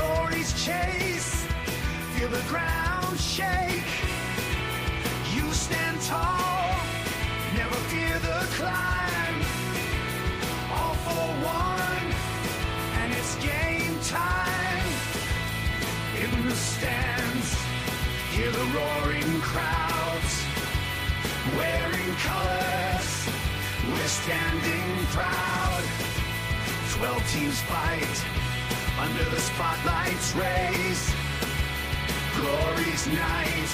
glory's chase. Feel the ground shake. You stand tall, never fear the climb. All for one, and it's game time. In the stands, hear the roaring crowds. Wearing colors, we're standing proud. 12 teams fight under the spotlight's rays. Glory's night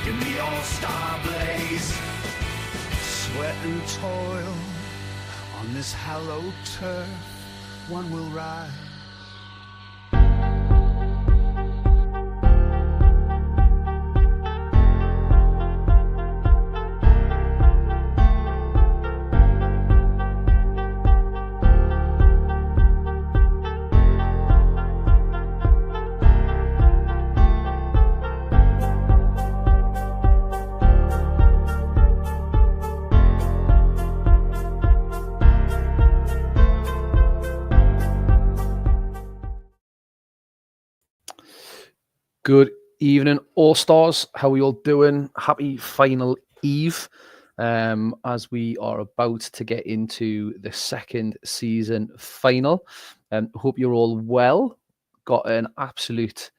in the all-star blaze. Sweat and toil on this hallowed turf, one will rise. Good evening, All-Stars. How are you all doing? Happy final eve as we are about to get into the second season final. Hope you're all well. Got an absolute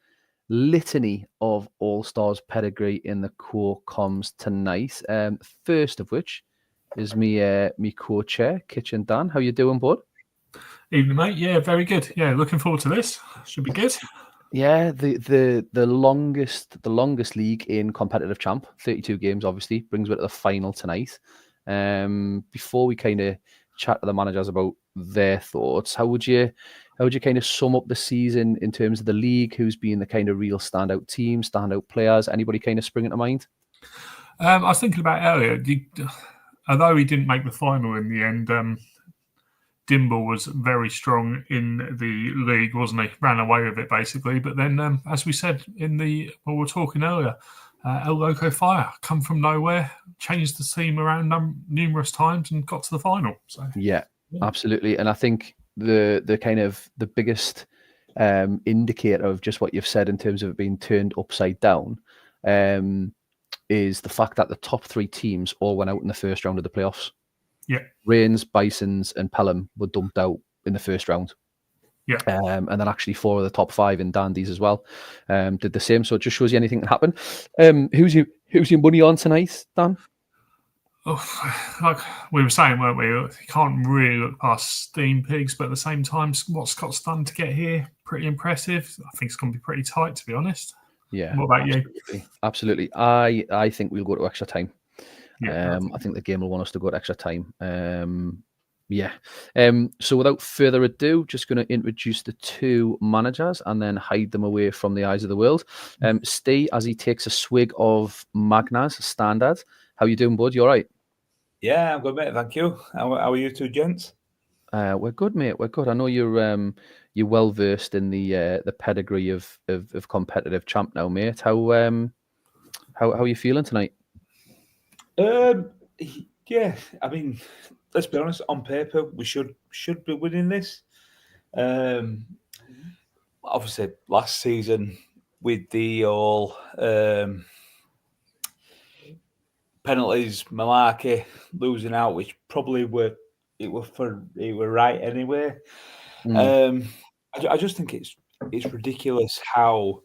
litany of All-Stars pedigree in the core comms tonight. First of which is me co-chair, Kitchen Dan. How you doing, bud? Evening, mate. Yeah, very good. Yeah, looking forward to this. Should be good. Yeah, the longest league in competitive champ, 32 games, obviously brings it to the final tonight. Before we kind of chat to the managers about their thoughts, how would you kind of sum up the season in terms of the league? Who's been the kind of real standout team, standout players? Anybody kind of spring into mind? I was thinking about earlier. Although he didn't make the final in the end, Dimble was very strong in the league, wasn't he? Ran away with it, basically. But then, as we said we were talking earlier, Loco Fire come from nowhere, changed the team around numerous times and got to the final. So yeah, absolutely. And I think the kind of the biggest indicator of just what you've said in terms of it being turned upside down is the fact that the top three teams all went out in the first round of the playoffs. Yeah, Reigns, Bisons, and Pelham were dumped out in the first round. Yeah, and then actually 4 of the top 5 in Dandies as well did the same. So it just shows you anything can happen. Who's your money on tonight, Dan? Oh, like we were saying, weren't we? You can't really look past Steam Pigs, but at the same time, what Scott's done to get here, pretty impressive. I think it's going to be pretty tight, to be honest. Yeah. What about you? Absolutely. I think we'll go to extra time. Yeah, I think the game will want us to go to extra time. So without further ado, just going to introduce the two managers and then hide them away from the eyes of the world. Steve, as he takes a swig of Magna's Standard. How you doing, bud? You all right? Yeah, I'm good, mate. Thank you. How are you two gents? We're good, mate. We're good. I know you're well versed in the pedigree of competitive champ now, mate. How are you feeling tonight? Yeah, I mean, let's be honest. On paper, we should be winning this. Obviously, last season with the all penalties, malarkey, losing out, which probably were right anyway. I just think it's ridiculous how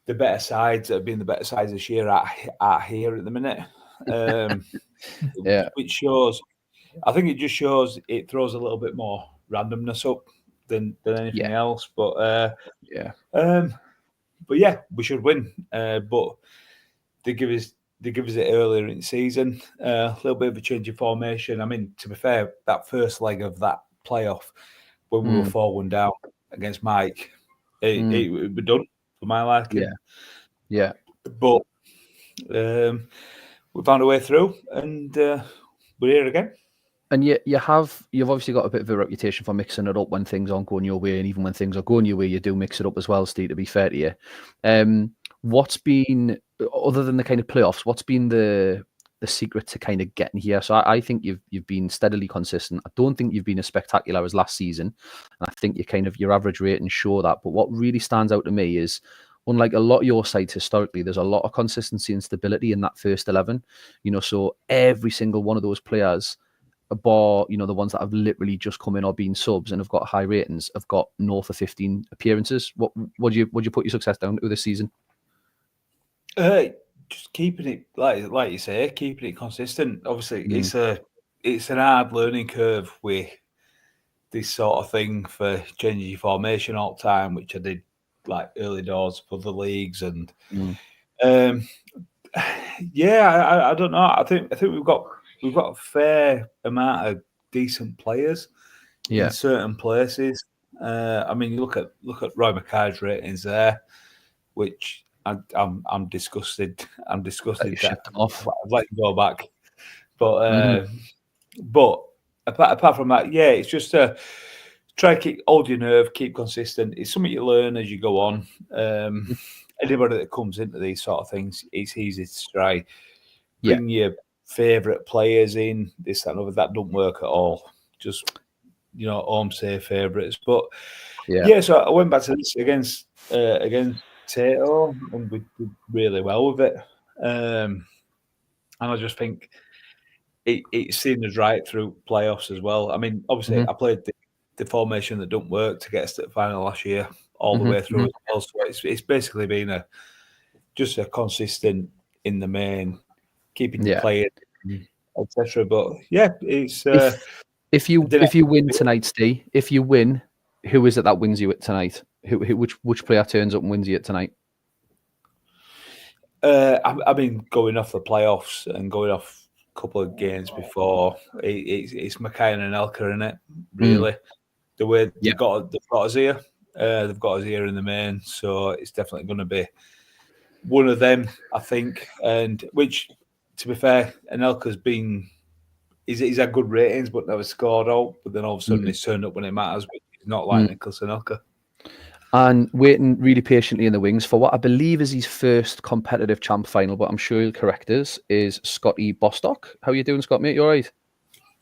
the better sides that have been the better sides this year are here at the minute. Which shows, I think it just shows it throws a little bit more randomness up than anything else. But we should win. But they give us it earlier in the season. A little bit of a change of formation. I mean, to be fair, that first leg of that playoff when we were 4-1 down against Mike, it was done for my liking. Yeah. But we found a way through, and we're here again. And you've obviously got a bit of a reputation for mixing it up when things aren't going your way, and even when things are going your way, you do mix it up as well, Steve, to be fair to you. What's been, other than the kind of playoffs, what's been the the secret to kind of getting here. So I think you've been steadily consistent. I don't think you've been as spectacular as last season. And I think your average rating show that. But what really stands out to me is, unlike a lot of your sides historically, there's a lot of consistency and stability in that first 11. So every single one of those players, bar the ones that have literally just come in or been subs and have got high ratings, have got north of 15 appearances. What do you put your success down to this season? Just keeping it like you say, keeping it consistent. Obviously, it's an hard learning curve with this sort of thing for changing your formation all the time, which I did like early doors for the leagues, and I don't know. I think we've got a fair amount of decent players in certain places. I mean, you look at Roy Mackay's ratings there, which I'm disgusted. I'm disgusted that I'd like to go back, but apart from that, it's just try to hold your nerve, keep consistent. It's something you learn as you go on. Anybody that comes into these sort of things, it's easy to try bring your favourite players in. This, that, and other. That don't work at all. Just home safe favourites. But so I went back to this against Tato, and we did really well with it. And I just think it's seen us right through playoffs as well. I mean, obviously, I played the formation that don't work to get us to the final last year, all the way through as well. So it's basically been just a consistent in the main, keeping the players, etc. But it's if you win tonight, Steve, if you win, who is it that wins you it tonight? Which player turns up and wins you it tonight? I mean, going off the playoffs and going off a couple of games before, it's Mackay and Anelka, in it, really. The way they've got us here. They've got us here in the main, so it's definitely going to be one of them, I think. And which, to be fair, Anelka's been... He's had good ratings, but never scored out. But then all of a sudden he's turned up when it matters, which is not like Nicholas Anelka. And waiting really patiently in the wings for what I believe is his first competitive champ final, but I'm sure he'll correct us, is Scotty Bostock. How are you doing, Scott, mate? You all right?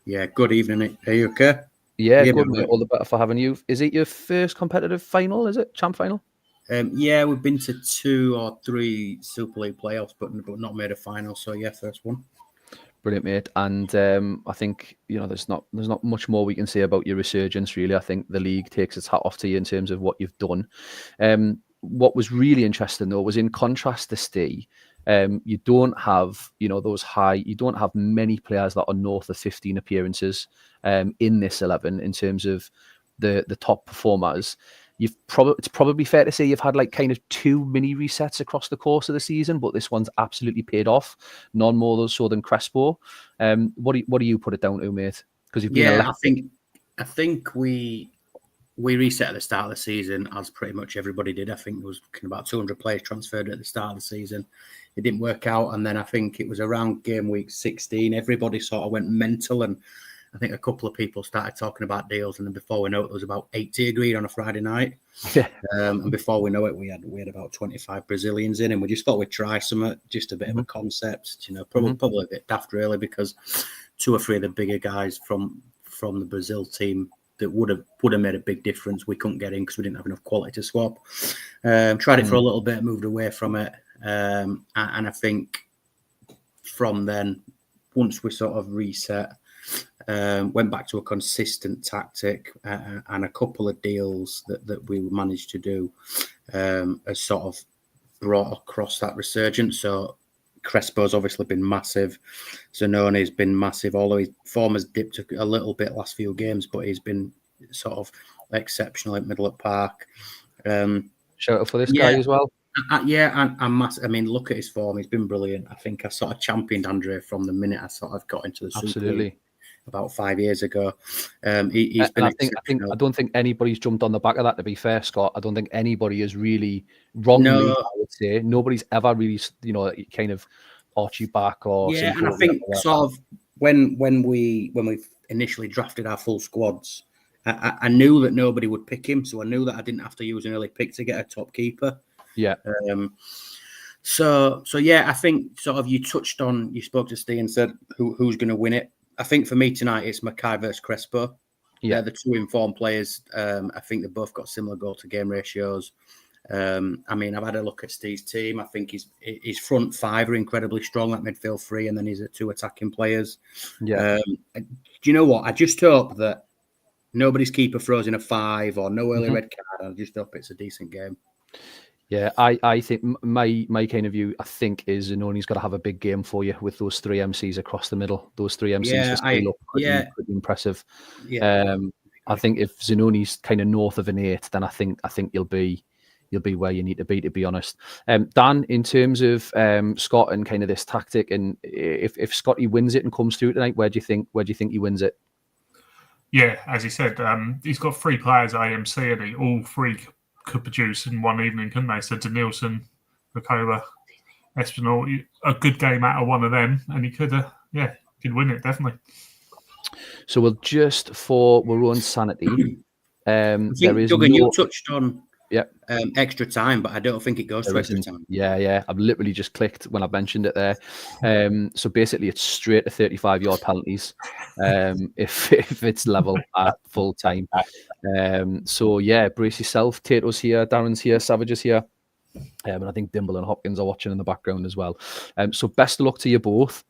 Yeah, good evening, mate. Are you okay? Yeah, good, mate. All the better for having you. Is it your first competitive final, is it? Champ final? Yeah, we've been to 2 or 3 Super League playoffs, but not made a final. So, yeah, first one. Brilliant, mate. And I think there's not much more we can say about your resurgence. Really, I think the league takes its hat off to you in terms of what you've done. What was really interesting though was, in contrast to Steve, you don't have those high. You don't have many players that are north of 15 appearances in this 11 in terms of the top performers. It's probably fair to say you've had like kind of 2 mini resets across the course of the season, but this one's absolutely paid off. None more so than Crespo. What do you put it down to, mate? Because you've been I think we reset at the start of the season, as pretty much everybody did. I think there was about 200 players transferred at the start of the season. It didn't work out, and then I think it was around game week 16. Everybody sort of went mental, and I think a couple of people started talking about deals, and then before we know it, there was about 80 agreed on a Friday night. And before we know it, we had about 25 Brazilians in, and we just thought we'd try something, just a bit of a concept, probably a bit daft really, because 2 or 3 of the bigger guys from the Brazil team that would have made a big difference, we couldn't get in because we didn't have enough quality to swap. Tried it for a little bit, moved away from it, and I think from then, once we sort of reset, went back to a consistent tactic, and a couple of deals that we managed to do has sort of brought across that resurgence. So Crespo's obviously been massive. Zanone's been massive, although his form has dipped a little bit last few games, but he's been sort of exceptional at Middle Park. Shout out for this guy as well. And massive. I mean, look at his form. He's been brilliant. I think I sort of championed Andre from the minute I sort of got into the Super League about 5 years ago. He's been. I don't think anybody's jumped on the back of that. To be fair, Scott, I don't think anybody is really wrongly. I would say nobody's ever really, kind of arch you back or. Yeah, and I think sort of when we initially drafted our full squads, I knew that nobody would pick him, so I knew that I didn't have to use an early pick to get a top keeper. Yeah. So yeah, I think sort of you spoke to Steve and said who's going to win it. I think for me tonight, it's Mackay versus Crespo. Yeah. They're the two informed players. I think they've both got similar goal to game ratios. I mean, I've had a look at Steve's team. I think his front five are incredibly strong, that midfield three, and then he's two attacking players. Yeah. Do you know what? I just hope that nobody's keeper throws in a 5 or no early red card. I just hope it's a decent game. Yeah, I think my kind of view, I think, is Zanoni's got to have a big game for you with those 3 MCs across the middle. Those 3 MCs just look pretty impressive. Yeah. I think if Zanoni's kind of north of an 8, then I think you'll be where you need to be honest. Dan, in terms of Scott and kind of this tactic, and if Scotty wins it and comes through tonight, where do you think he wins it? Yeah, as he said, he's got 3 players at AMC, and all 3 could produce in one evening, couldn't they? So Danielson, Ricola, Espinal, a good game out of one of them, and he could win it definitely. So we'll just for our own sanity. There is Duggan, you touched on Yeah. Extra time, but I don't think it goes to extra time. Yeah. I've literally just clicked when I mentioned it there. So basically, it's straight to 35-yard penalties if it's level at full time. So yeah, brace yourself. Tato's here, Darren's here, Savage is here. And I think Dimble and Hopkins are watching in the background as well. So best of luck to you both.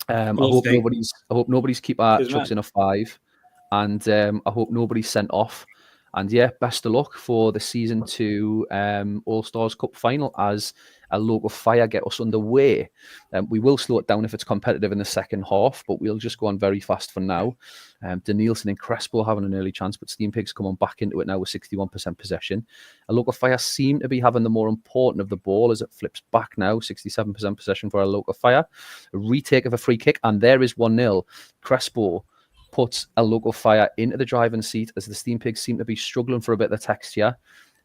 I hope nobody's keeper chucks in a 5, and I hope nobody's sent off. And yeah, best of luck for the season 2 All-Stars Cup final as a Loco Fire get us underway. We will slow it down if it's competitive in the second half, but we'll just go on very fast for now. Danielson and Crespo having an early chance, but Steam Pigs come on back into it now with 61% possession. A Loco Fire seem to be having the more important of the ball as it flips back now, 67% possession for a Loco Fire. A retake of a free kick, and there is 1-0. Crespo puts a Loco Fire into the driving seat as the Steam Pigs seem to be struggling for a bit of texture.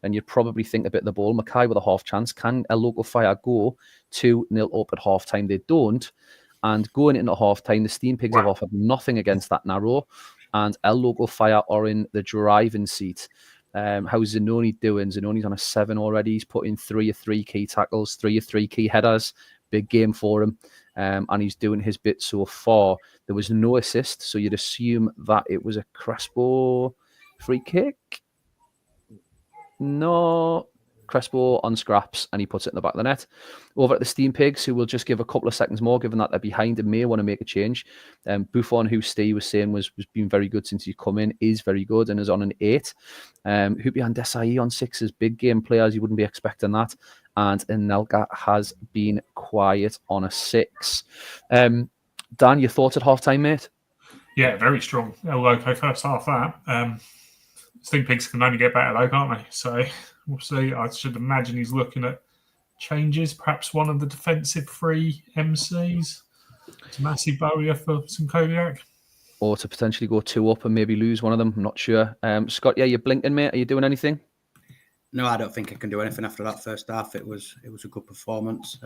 And you'd probably think a bit of the ball. Mackay with a half chance. Can a Loco Fire go 2-0 up at half time? They don't. And going into half time, the Steam Pigs have offered nothing against that narrow. And a Loco Fire are in the driving seat. How's Zanoni doing? Zanoni's on a 7 already. He's put in 3 of 3 key tackles, 3 of 3 key headers. Big game for him. And he's doing his bit so far. There was no assist, so you'd assume that it was a Crespo free kick. No, Crespo on scraps, and he puts it in the back of the net. Over at the Steam Pigs, who will just give a couple of seconds more, given that they're behind and may want to make a change. Buffon, who Steve was saying was been very good since he's come in, is very good and is on an 8. Hupy and Desai on 6 as big game players. You wouldn't be expecting that. And Anelka has been quiet on a 6. Dan, your thoughts at halftime, mate? Yeah, very strong. Loco first half that. Steam Pigs can only get better though, can't they? So we'll see. I should imagine he's looking at changes, perhaps one of the defensive 3 MCs. It's a massive barrier for Sinkoviak. Or to potentially go 2 up and maybe lose one of them. I'm not sure. Scott, yeah, you're blinking, mate. Are you doing anything? No, I don't think I can do anything after that first half. It was a good performance.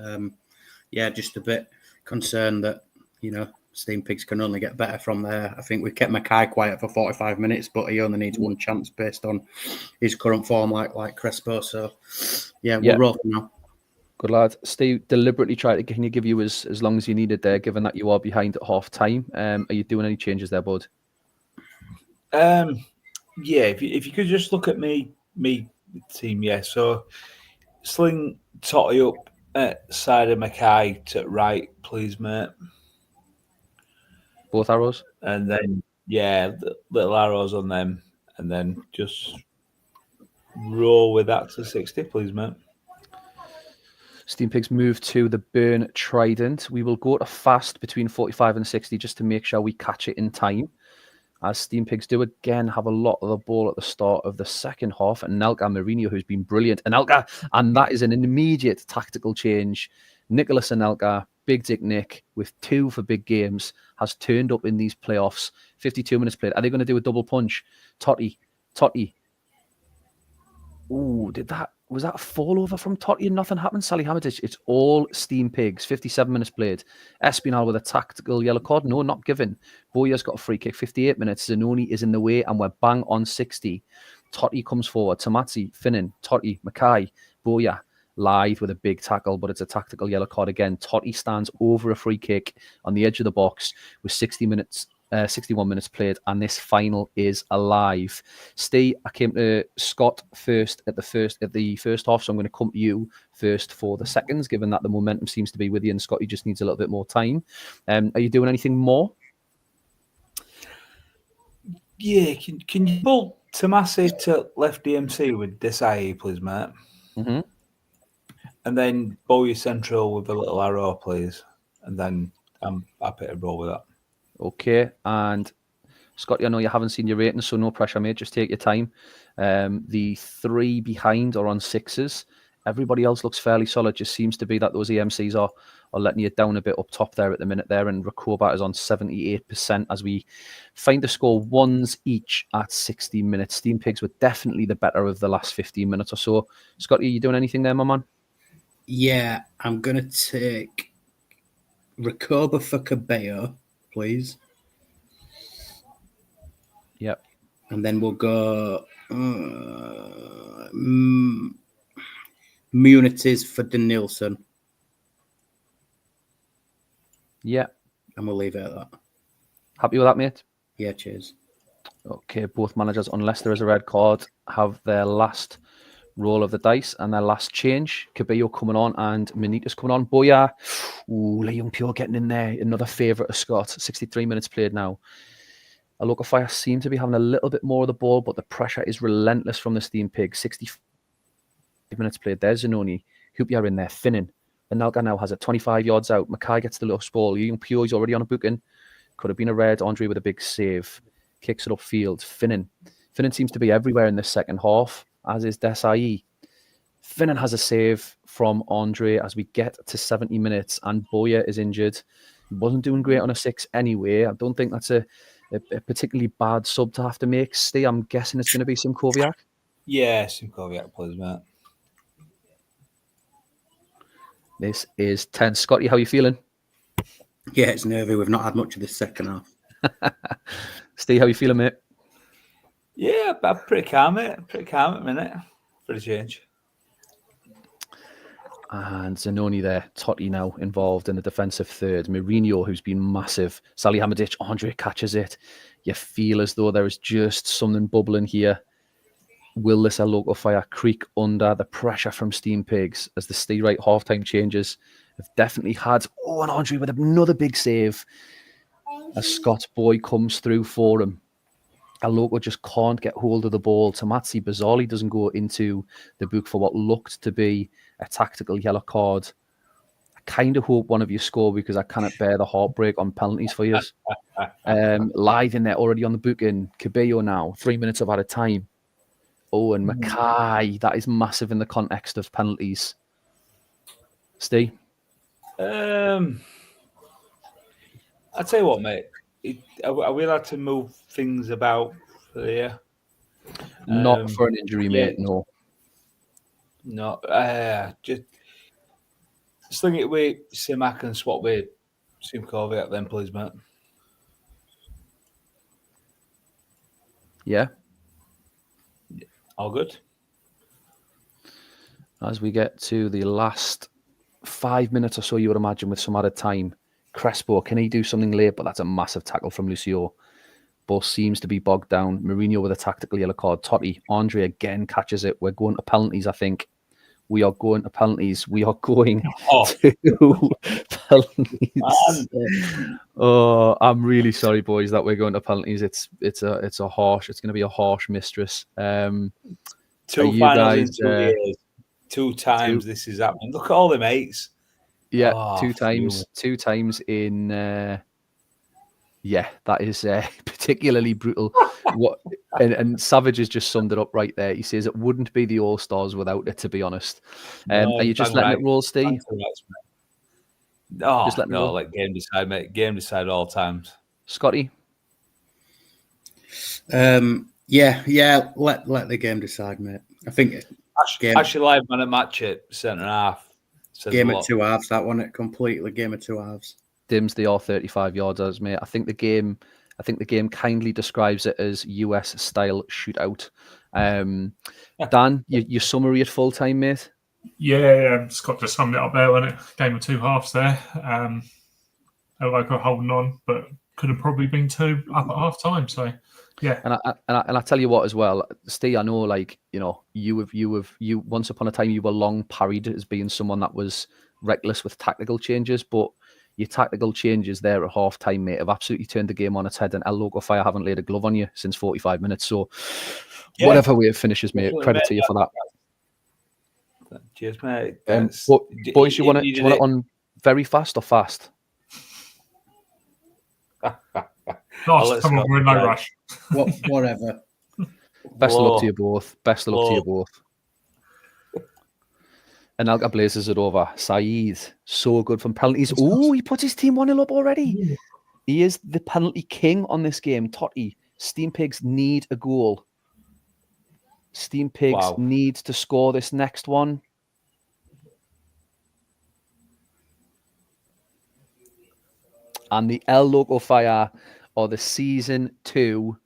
Just a bit concerned that, Steam Pigs can only get better from there. I think we kept Mackay quiet for 45 minutes, but he only needs 1 chance based on his current form, like Crespo. So, we'll roll now. Good lad. Steve deliberately tried to give you as long as you needed there, given that you are behind at half time. Are you doing any changes there, bud? If you could just look at me team, yeah. So sling Totty up at side of Mackay to right, please, mate. Both arrows? And then, the little arrows on them. And then just roll with that to 60, please, mate. Steam Pigs move to the Burn Trident. We will go to fast between 45 and 60 just to make sure we catch it in time. As Steam Pigs do again have a lot of the ball at the start of the second half. And Anelka Mourinho, who's been brilliant. Anelka, and that is an immediate tactical change. Nicholas Anelka, Big Dick Nick, with 2 for big games, has turned up in these playoffs. 52 minutes played. Are they going to do a double punch? Totti. Ooh, was that a fall over from Totti and nothing happened? Sally Hamidic, it's all Steam Pigs. 57 minutes played. Espinal with a tactical yellow card. No, not given. Boya's got a free kick. 58 minutes. Zanoni is in the way and we're bang on 60. Totti comes forward. Tamazzi, Finnan, Totti, Mackay, Boya. live with a big tackle, but it's a tactical yellow card again. Totti stands over a free kick on the edge of the box with 61 minutes played, and this final is alive. Steve, I came to Scott first at the first half, so I'm going to come to you first for the seconds, given that the momentum seems to be with you, and Scotty just needs a little bit more time. Are you doing anything more? Yeah, can you pull Tomasi to left DMC with Desai, please, mate? Mm-hmm. And then Bowie central with a little arrow, please. And then I'm happy to roll with that. Okay, and Scotty, I know you haven't seen your ratings, so no pressure, mate. Just take your time. The 3 behind are on 6s. Everybody else looks fairly solid. Just seems to be that those EMCs are letting you down a bit up top there at the minute there, and Rakobat is on 78% as we find the score 1s each at 60 minutes. Steam Pigs were definitely the better of the last 15 minutes or so. Scotty, are you doing anything there, my man? Yeah, I'm going to take Rakoba for Cabello, please. Yep. And then we'll go Munities for Denilson. Yeah. And we'll leave it at that. Happy with that, mate? Yeah, cheers. Okay, both managers, unless there is a red card, have their last roll of the dice and their last change. Cabello coming on and Manitas coming on. Boya. Ooh, Leon Pure getting in there. Another favourite of Scott. 63 minutes played now. A Loco Fire seem to be having a little bit more of the ball, but the pressure is relentless from the Steam Pig. 65 minutes played. There's Zanoni. Hoopia in there. Finnan. Benalga now has it 25 yards out. Mackay gets the lost ball. Leon Pure is already on a booking. Could have been a red. Andre with a big save. Kicks it upfield. Finnan seems to be everywhere in this second half, as is Desai. Finnan has a save from Andre as we get to 70 minutes, and Boya is injured. He wasn't doing great on a 6 anyway. I don't think that's a particularly bad sub to have to make. Steve, I'm guessing it's going to be Simkoviak. Yeah, Simkoviak, please, mate. This is tense. Scotty, how are you feeling? Yeah, it's nervy. We've not had much of this second half. Steve, how are you feeling, mate? Yeah, I'm pretty calm, mate. Pretty calm at the minute. For a change. And Zanoni there, Totti now involved in the defensive third. Mourinho, who's been massive. Salihamidzic, Andre catches it. You feel as though there is just something bubbling here. Will this Loco Fire creak under the pressure from Steam Pigs as the Steve Wright halftime changes? Have definitely had. Oh, and Andre with another big save as Scott Boy comes through for him. Loco just can't get hold of the ball. Tomasi bizarrely doesn't go into the book for what looked to be a tactical yellow card. I kind of hope one of you score because I cannot bear the heartbreak on penalties for you. Live in there already on the book in Cabello now, 3 minutes of out of time. Oh, and Mackay, that is massive in the context of penalties. Steve? I'll tell you what, mate. Are we allowed to move things about here? Not for an injury, mate, no. No, just sling it with Simak and swap with Simkoviak then, please, mate. Yeah. All good. As we get to the last 5 minutes or so, you would imagine, with some added time. Crespo, can he do something late? But that's a massive tackle from Lucio. Both seems to be bogged down. Mourinho with a tactical yellow card. Totti, Andre again catches it. We're going to penalties, I think. We are going to penalties. We are going to penalties. Oh, I'm really sorry, boys, that we're going to penalties. It's going to be a harsh mistress. 2 finals in 2 years. 2 times this is happening. Look at all the mates. Yeah, 2 times. 2 times in. That is particularly brutal. And Savage has just summed it up right there. He says it wouldn't be the All Stars without it. To be honest, are you just letting it roll, Steve? Just letting it roll. Let game decide, mate. Game decide all times. Scotty. Let the game decide, mate. I think actually live man at match at centre half. Game of 2 halves, that one. It completely game of 2 halves. Dims the R35 yards, mate. I think the game kindly describes it as US style shootout. Dan, your summary at full time, mate. Yeah, Scott just summed it up there, wasn't it? Game of two halves there. Loco holding on, but could have probably been 2 up at half time. So, yeah. And I tell you what as well, Steve, I know, like, you know, you once upon a time you were long parried as being someone that was reckless with tactical changes, but your tactical changes there at half time, mate, have absolutely turned the game on its head, and El Loco Fire haven't laid a glove on you since 45 minutes. So whatever way it finishes, mate, credit to you for that. Cheers, mate. Boys, you want it on very fast or fast? Last, come on, we're in no rush. Whatever. Best of luck to you both. Best of luck to you both. And Alga blazes it over. Saeed, so good from penalties. Oh, he puts his team 1-0 up already. Yeah. He is the penalty king on this game. Totti, Steam Pigs need a goal. Steam Pigs needs to score this next one. And the El Loco Fire are the Season 2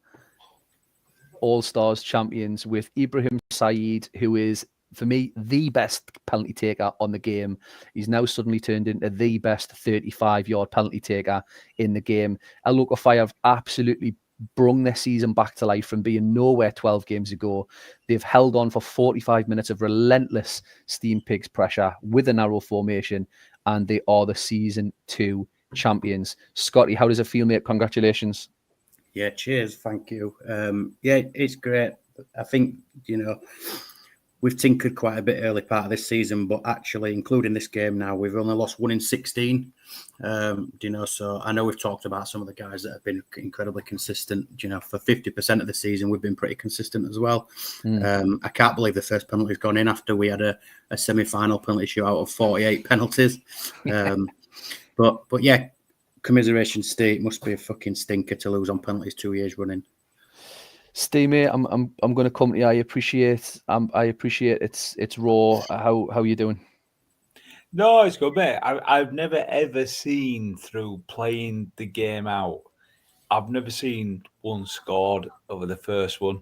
All-Stars champions with Ibrahim Saeed, who is, for me, the best penalty taker on the game. He's now suddenly turned into the best 35-yard penalty taker in the game. El Loco Fire have absolutely brung their season back to life from being nowhere 12 games ago. They've held on for 45 minutes of relentless Steam Pigs pressure with a narrow formation, and they are the Season 2 champions. Scotty, how does it feel, mate? Congratulations. Yeah, cheers. Thank you. Yeah, it's great. I think, you know, we've tinkered quite a bit early part of this season, but actually, including this game now, we've only lost 1 in 16. You know, so I know we've talked about some of the guys that have been incredibly consistent. You know, for 50% of the season, we've been pretty consistent as well. I can't believe the first penalty's gone in after we had a semi-final penalty shootout of 48 penalties. But yeah, commiseration, Steve. It must be a fucking stinker to lose on penalties 2 years running. Steve, mate, I'm going to come to you. I appreciate it's raw. How you doing? No, it's good, mate. I've never ever seen through playing the game out. I've never seen one scored over the first one.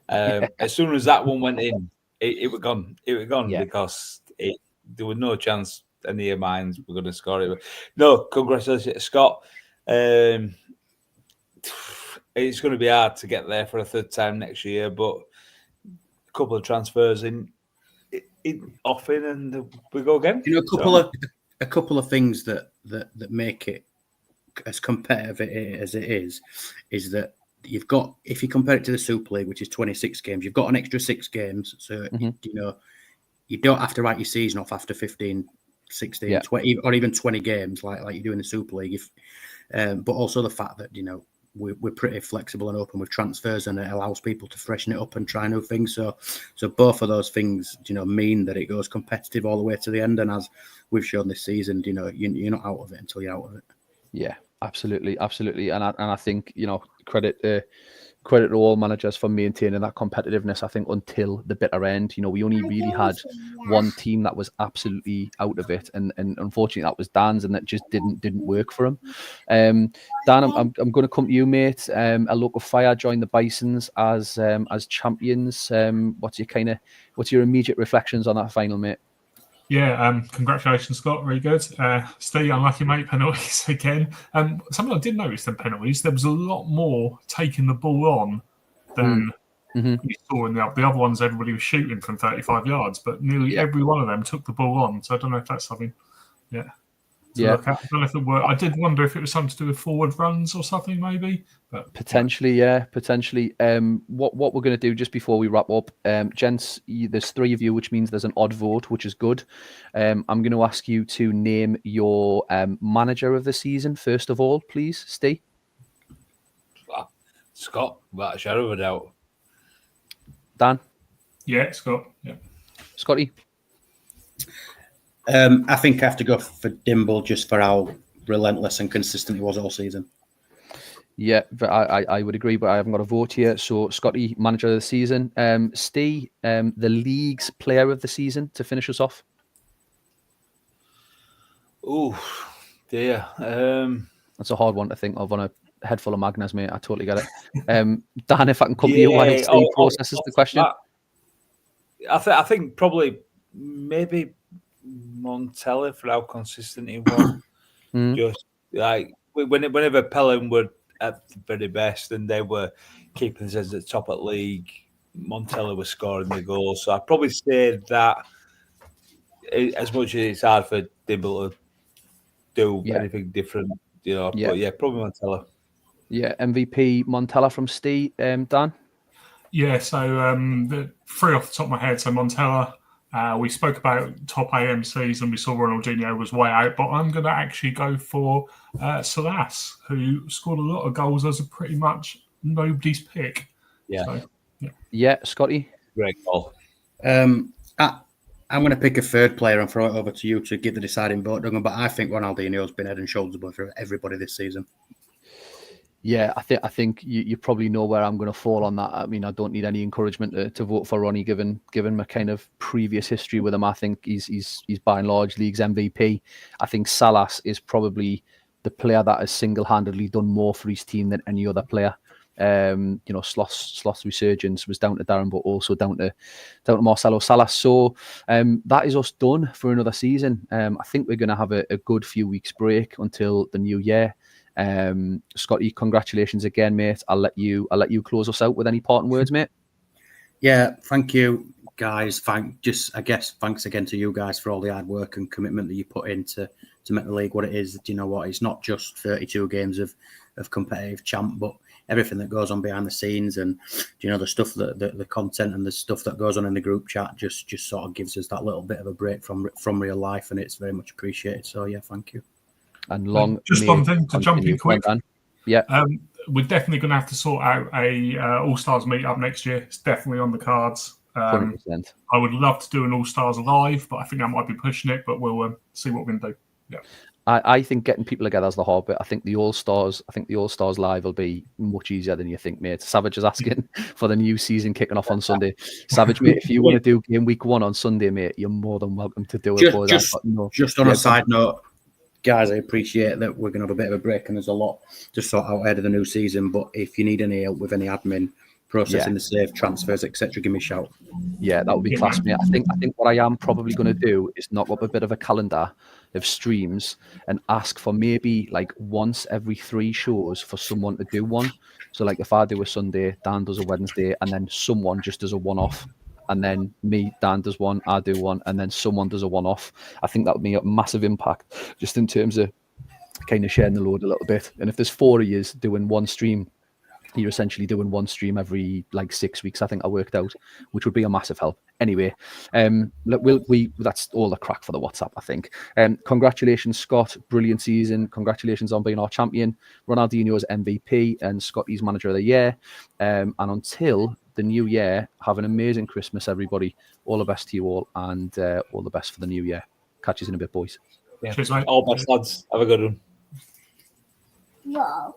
As soon as that one went in, it was gone. It was gone because there was no chance any of mine were going to score it. No, congratulations, Scott. It's going to be hard to get there for a third time next year, but a couple of transfers in and we go again. You know, a couple of things that make it as competitive as it is that you've got, if you compare it to the Super League, which is 26 games, you've got an extra 6 games, so you know you don't have to write your season off after 15, 16, 20, or even 20 games like you do in the Super League. But also the fact that, you know, we're pretty flexible and open with transfers, and it allows people to freshen it up and try new things. So both of those things, you know, mean that it goes competitive all the way to the end. And as we've shown this season, you know, you're not out of it until you're out of it. Yeah, absolutely. And I think, you know, credit to all managers for maintaining that competitiveness. I think until the bitter end, you know, we only really had one team that was absolutely out of it, and unfortunately that was Dan's, and that just didn't work for him. Dan, I'm going to come to you, mate. El Loco Fire joined the Bisons as champions. What's your immediate reflections on that final, mate? Yeah, congratulations, Scott. Very good. Steve, unlucky, mate. Penalties again. Something I did notice in penalties, there was a lot more taking the ball on than we saw in the other ones. Everybody was shooting from 35 yards, but nearly every one of them took the ball on. So I don't know if that's something. Look at. I don't know if it worked. I did wonder if it was something to do with forward runs or something, maybe. But potentially. What we're going to do just before we wrap up, gents, there's 3 of you, which means there's an odd vote, which is good. I'm going to ask you to name your manager of the season first of all, please, Steve. Scott, without a shadow of a doubt. Dan. Yeah, Scott. Yeah. Scotty. I think I have to go for Dimble just for how relentless and consistent he was all season. Yeah, but I would agree, but I haven't got a vote here. So Scotty, manager of the season. Steve, the league's player of the season to finish us off. Oh, dear. That's a hard one to think of on a head full of Magners, mate. I totally get it. Dan, if I can come to you while Steve processes the question. I think probably maybe Montella for how consistent he was. Just like whenever Pelham were at the very best and they were keeping us at the top at league, Montella was scoring the goals. So I'd probably say that as much as it's hard for Dimble to do anything different, but yeah, probably Montella. Yeah, MVP Montella from Steve, Dan? Yeah, so the three off the top of my head. So Montella, we spoke about top AMCs and we saw Ronaldinho was way out, but I'm going to actually go for Salas, who scored a lot of goals as a pretty much nobody's pick. Yeah. So, yeah, Scotty? Great goal. I'm going to pick a third player and throw it over to you to give the deciding vote, Duncan, but I think Ronaldinho's been head and shoulders above everybody this season. Yeah, I think you probably know where I'm going to fall on that. I mean, I don't need any encouragement to vote for Ronnie, given my kind of previous history with him. I think he's by and large league's MVP. I think Salas is probably the player that has single-handedly done more for his team than any other player. Sloth's resurgence was down to Darren, but also down to Marcelo Salas. So that is us done for another season. I think we're going to have a good few weeks break until the new year. Scotty, congratulations again, mate. I'll let you close us out with any parting words, mate. Yeah, thank you, guys. Thanks again to you guys for all the hard work and commitment that you put in to make the league what it is. Do you know what? It's not just 32 games of competitive champ, but everything that goes on behind the scenes, and the stuff that the content and the stuff that goes on in the group chat just sort of gives us that little bit of a break from real life, and it's very much appreciated. So yeah, thank you. And long. Just one thing to jump in quick. Yeah. We're definitely going to have to sort out a All-Stars meet-up next year. It's definitely on the cards. 100%. I would love to do an All-Stars live, but I think I might be pushing it, but we'll see what we can do. Yeah. I think getting people together is the hard bit. I think the All-Stars live will be much easier than you think, mate. Savage is asking for the new season kicking off on Sunday. Savage, mate, if you want to do game week 1 on Sunday, mate, you're more than welcome to do it. Just on a side note, guys, I appreciate that we're going to have a bit of a break and there's a lot to sort out ahead of the new season. But if you need any help with any admin, processing the save, transfers, etc., give me a shout. Yeah, that would be class, mate. I think what I am probably going to do is knock up a bit of a calendar of streams and ask for maybe like once every 3 shows for someone to do one. So like if I do a Sunday, Dan does a Wednesday, and then someone just does a one-off. And then me, Dan does one, I do one, and then someone does a one-off. I think that would be a massive impact just in terms of kind of sharing the load a little bit. And if there's 4 of you doing one stream, you're essentially doing one stream every like 6 weeks, I think I worked out, which would be a massive help. Anyway, that's all the crack for the WhatsApp, I think. Congratulations, Scott. Brilliant season. Congratulations on being our champion. Ronaldinho's MVP and Scotty's manager of the year. And until the new year, have an amazing Christmas, everybody. All the best to you all, and all the best for the new year. Catch you in a bit, boys. Yeah. Cheers, mate. All best, lads. Have a good one. Wow.